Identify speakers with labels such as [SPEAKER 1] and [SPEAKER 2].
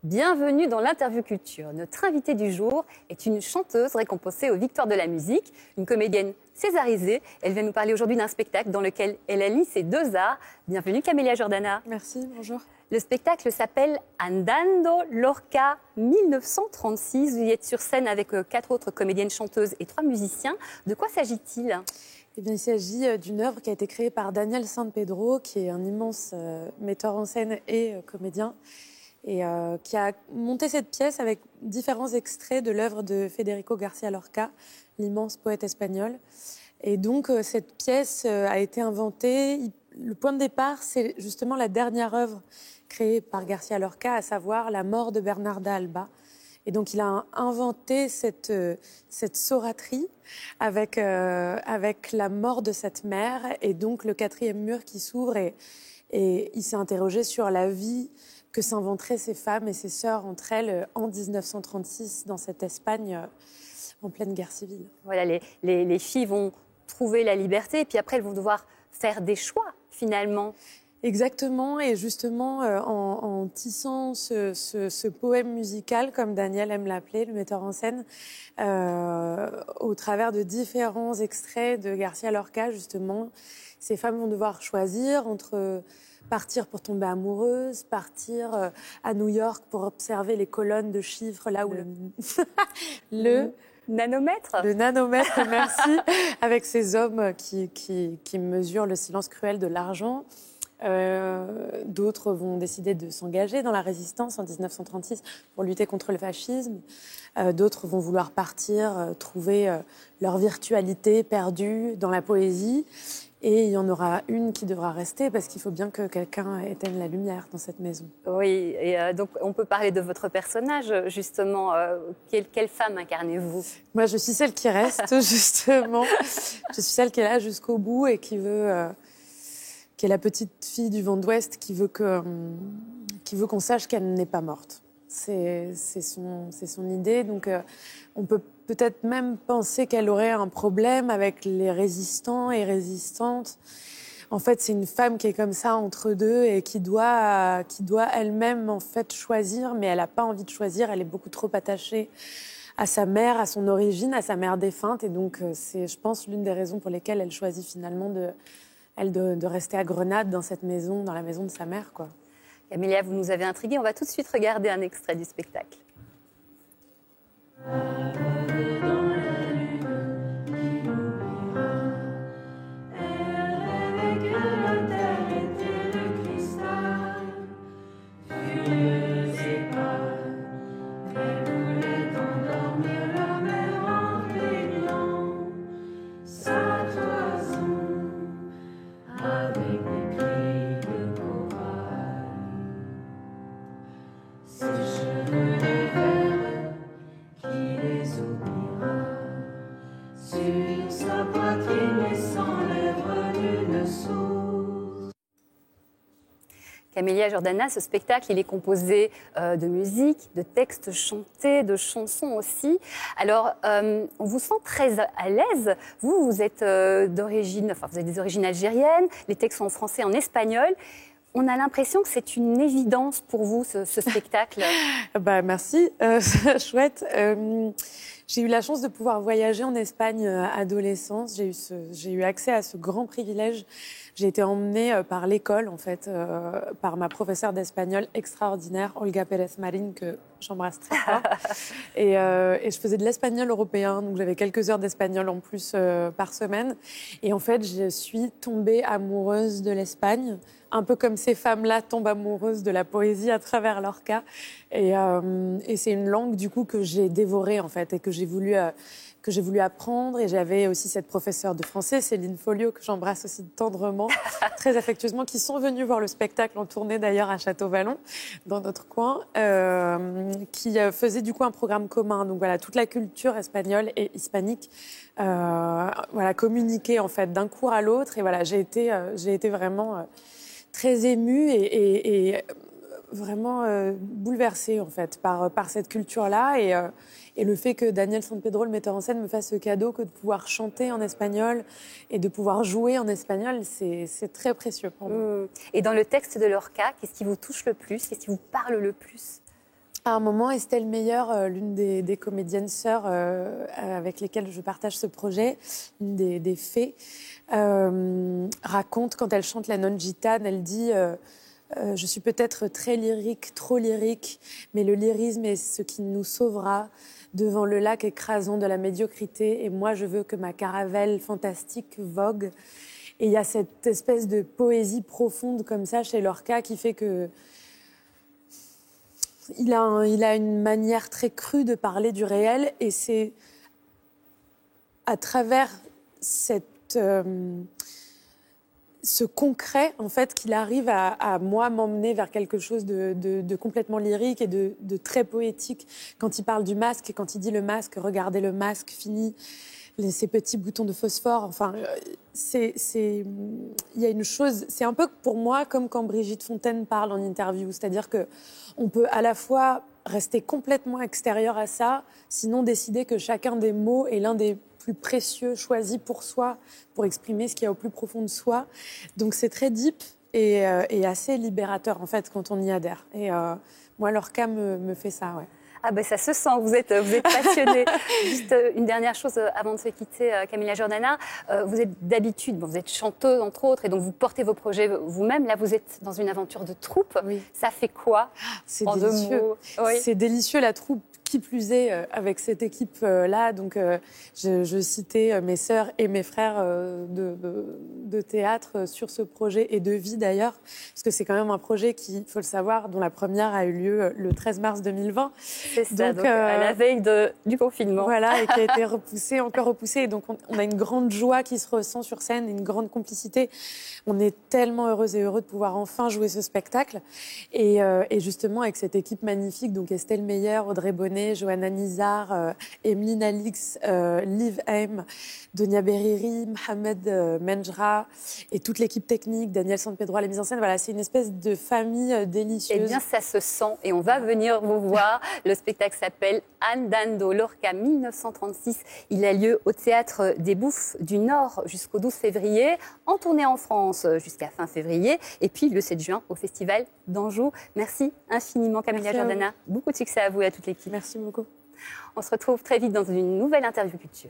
[SPEAKER 1] Bienvenue dans l'Interview Culture. Notre invitée du jour est une chanteuse récompensée aux Victoires de la musique, une comédienne césarisée. Elle vient nous parler aujourd'hui d'un spectacle dans lequel elle allie ses deux arts. Bienvenue Camélia Jordana.
[SPEAKER 2] Merci, bonjour.
[SPEAKER 1] Le spectacle s'appelle Andando Lorca 1936. Vous y êtes sur scène avec 4 autres comédiennes chanteuses et 3 musiciens. De quoi s'agit-il ?
[SPEAKER 2] Eh bien, il s'agit d'une œuvre qui a été créée par Daniel San Pedro, qui est un immense metteur en scène et comédien, et qui a monté cette pièce avec différents extraits de l'œuvre de Federico García Lorca, l'immense poète espagnol. Et donc, cette pièce a été inventée. Le point de départ, c'est justement la dernière œuvre créée par García Lorca, à savoir La mort de Bernarda Alba. Et donc, il a inventé cette soraterie avec la mort de cette mère et donc le 4e mur qui s'ouvre. Et il s'est interrogé sur la vie que s'inventeraient ces femmes et ces sœurs entre elles en 1936 dans cette Espagne en pleine guerre civile.
[SPEAKER 1] Voilà, les filles vont trouver la liberté et puis après elles vont devoir faire des choix finalement.
[SPEAKER 2] Exactement, et justement en tissant ce poème musical, comme Daniel aime l'appeler, le metteur en scène, au travers de différents extraits de García Lorca, justement, ces femmes vont devoir choisir entre partir pour tomber amoureuse, partir à New York pour observer les colonnes de chiffres, là où le
[SPEAKER 1] nanomètre.
[SPEAKER 2] Le nanomètre, merci, avec ces hommes qui mesurent le silence cruel de l'argent. D'autres vont décider de s'engager dans la résistance en 1936 pour lutter contre le fascisme. D'autres vont vouloir partir, trouver leur virtualité perdue dans la poésie. Et il y en aura une qui devra rester parce qu'il faut bien que quelqu'un éteigne la lumière dans cette maison.
[SPEAKER 1] Oui, et donc on peut parler de votre personnage, justement. Quelle femme incarnez-vous ?
[SPEAKER 2] Moi, je suis celle qui reste, justement. Je suis celle qui est là jusqu'au bout et qui est la petite fille du vent d'Ouest qui veut qu'on sache qu'elle n'est pas morte. C'est son idée. Donc, on peut peut-être même penser qu'elle aurait un problème avec les résistants et résistantes. En fait, c'est une femme qui est comme ça entre deux et qui doit elle-même en fait choisir, mais elle n'a pas envie de choisir. Elle est beaucoup trop attachée à sa mère, à son origine, à sa mère défunte. Et donc, c'est, je pense, l'une des raisons pour lesquelles elle choisit finalement de rester à Grenade, dans cette maison, dans la maison de sa mère, quoi.
[SPEAKER 1] Camélia, vous nous avez intrigués. On va tout de suite regarder un extrait du spectacle. Camélia Jordana, ce spectacle, il est composé de musique, de textes chantés, de chansons aussi. Alors, on vous sent très à l'aise. Vous êtes vous avez des origines algériennes, les textes sont en français, en espagnol. On a l'impression que c'est une évidence pour vous, ce spectacle.
[SPEAKER 2] Merci, chouette. J'ai eu la chance de pouvoir voyager en Espagne adolescente. J'ai eu accès à ce grand privilège. J'ai été emmenée par l'école, en fait, par ma professeure d'espagnol extraordinaire, Olga Pérez Marín, que j'embrasse très fort. Et je faisais de l'espagnol européen, donc j'avais quelques heures d'espagnol en plus par semaine. Et en fait, je suis tombée amoureuse de l'Espagne, un peu comme ces femmes-là tombent amoureuses de la poésie à travers Lorca. Et c'est une langue, du coup, que j'ai dévorée, en fait, et que j'ai voulu apprendre. Et j'avais aussi cette professeure de français, Céline Folliot, que j'embrasse aussi tendrement, très affectueusement, qui sont venus voir le spectacle en tournée d'ailleurs à Château-Vallon, dans notre coin, qui faisait du coup un programme commun. Donc voilà, toute la culture espagnole et hispanique communiquait en fait d'un cours à l'autre. Et voilà, j'ai été vraiment très émue et vraiment bouleversée en fait par cette culture-là et le fait que Daniel San Pedro, le metteur en scène, me fasse ce cadeau que de pouvoir chanter en espagnol et de pouvoir jouer en espagnol, c'est très précieux pour moi.
[SPEAKER 1] Et dans le texte de Lorca, qu'est-ce qui vous touche le plus ? Qu'est-ce qui vous parle le plus ?
[SPEAKER 2] À un moment, Estelle Meyer, l'une des comédiennes sœurs avec lesquelles je partage ce projet, une des fées, raconte quand elle chante la nonne gitane, elle dit je suis peut-être très lyrique, trop lyrique, mais le lyrisme est ce qui nous sauvera devant le lac écrasant de la médiocrité. Et moi, je veux que ma caravelle fantastique vogue. Et il y a cette espèce de poésie profonde comme ça chez Lorca qui fait que il a une manière très crue de parler du réel, et c'est à travers ce concret, en fait, qu'il arrive à moi m'emmener vers quelque chose de complètement lyrique et de très poétique. Quand il parle du masque et quand il dit le masque, regardez le masque fini, ces petits boutons de phosphore, enfin, il y a une chose, c'est un peu pour moi comme quand Brigitte Fontaine parle en interview, c'est-à-dire que on peut à la fois rester complètement extérieur à ça, sinon décider que chacun des mots est l'un des plus précieux choisis pour soi, pour exprimer ce qu'il y a au plus profond de soi. Donc c'est très deep et assez libérateur en fait quand on y adhère. Et moi, Lorca me fait ça, ouais.
[SPEAKER 1] Ah ben ça se sent, vous êtes passionnée. Juste une dernière chose avant de se quitter, Camilla Jordana. Vous êtes d'habitude, vous êtes chanteuse entre autres, et donc vous portez vos projets vous-même. Là, vous êtes dans une aventure de troupe.
[SPEAKER 2] Oui.
[SPEAKER 1] Ça fait quoi?
[SPEAKER 2] C'est délicieux.
[SPEAKER 1] Oui.
[SPEAKER 2] C'est délicieux, la troupe. Qui plus est, avec cette équipe-là, donc je citais mes sœurs et mes frères de théâtre sur ce projet, et de vie d'ailleurs, parce que c'est quand même un projet qui, il faut le savoir, dont la première a eu lieu le 13 mars 2020.
[SPEAKER 1] C'est ça, donc à la veille du confinement.
[SPEAKER 2] Voilà, et qui a été encore repoussé. Et donc on a une grande joie qui se ressent sur scène, une grande complicité. On est tellement heureuses et heureux de pouvoir enfin jouer ce spectacle. Et justement, avec cette équipe magnifique, donc Estelle Meyer, Audrey Bonnet, Johanna Nizar, Emeline Alix, Liv Haim, Donia Beriri, Mohamed Menjra et toute l'équipe technique, Daniel Sanpedro à la mise en scène. Voilà, c'est une espèce de famille délicieuse.
[SPEAKER 1] Eh bien, ça se sent et on va venir vous voir. Le spectacle s'appelle Andando Lorca 1936. Il a lieu au Théâtre des Bouffes du Nord jusqu'au 12 février, en tournée en France jusqu'à fin février, et puis le 7 juin au Festival d'Anjou. Merci infiniment, Camilla Jordana. Beaucoup de succès à vous et à toute l'équipe.
[SPEAKER 2] Merci beaucoup.
[SPEAKER 1] On se retrouve très vite dans une nouvelle interview culture.